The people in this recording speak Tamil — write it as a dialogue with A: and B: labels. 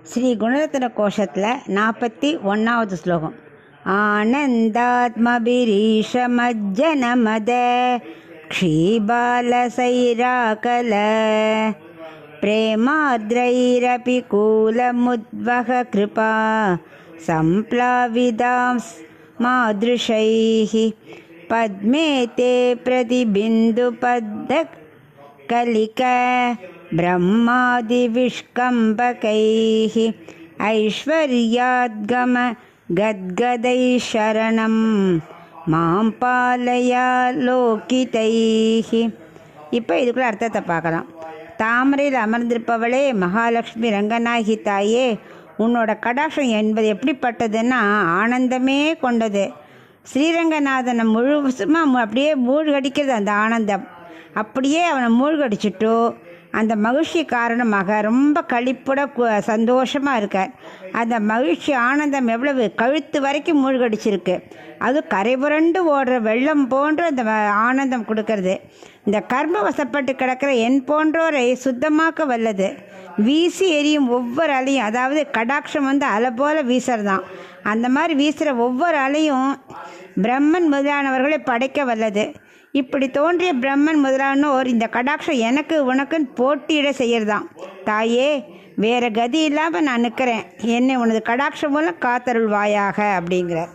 A: ஸ்ரீ குணரத்ன கோஷத்தில் 41வது ஸ்லோகம். ஆனந்தாத்மபிரீஷமஜ்ஜனமத க்ஷீபாலசைராகல பிரேமார்த்ரைரபி கூலமுத்வக கிருபா சம்ப்ளாவிதாம் மாத்ருஷைः பத்மே தே பிரதிபிந்துபத்தக் கலிக பிரம்மாதிவிஷ்கம்பகைः ஐஸ்வர்யாத்கம கத்கதை சரணம் மாம் பாலயா லோகிதைः. இப்போ இதுக்குள்ள அர்த்தத்தை பார்க்கலாம். தாமரையில் அமர்ந்திருப்பவளே மகாலட்சுமி ரங்கநாயகி தாயே, உன்னோட கடாட்சம் என்பது எப்படிப்பட்டதுன்னா ஆனந்தமே கொண்டது. ஸ்ரீரங்கநாதனை முழுசுமாக அப்படியே மூழ்கடிக்கிறது அந்த ஆனந்தம். அப்படியே அவனை மூழ்கடிச்சிட்டு அந்த மகிழ்ச்சி காரணமாக ரொம்ப களிப்புட சந்தோஷமாக இருக்கார். அந்த மகிழ்ச்சி ஆனந்தம் எவ்வளவு கழுத்து வரைக்கும் மூழ்கடிச்சிருக்கு. அது கரைபுரண்டு ஓடுற வெள்ளம் போன்று அந்த ஆனந்தம் கொடுக்கறது. இந்த கர்ம வசப்பட்டு கிடக்கிற என் போன்றோரை சுத்தமாக்க வல்லது. வீசி எரியும் ஒவ்வொரு அலையும், அதாவது கடாட்சம் அலை போல வீசுறதான். அந்த மாதிரி வீசுகிற ஒவ்வொரு அலையும் பிரம்மன் முதலானவர்களை படைக்க வல்லது. இப்படி தோன்றிய பிரம்மன் முதலானோர் இந்த கடாட்சம் எனக்கு உனக்குன்னு போட்டியிட செய்யறதான். தாயே, வேற கதி இல்லாமல் நான் நிற்கிறேன், என்னை உனது கடாட்சம் மூலம் காத்தருள்வாயாக அப்படிங்கிறார்.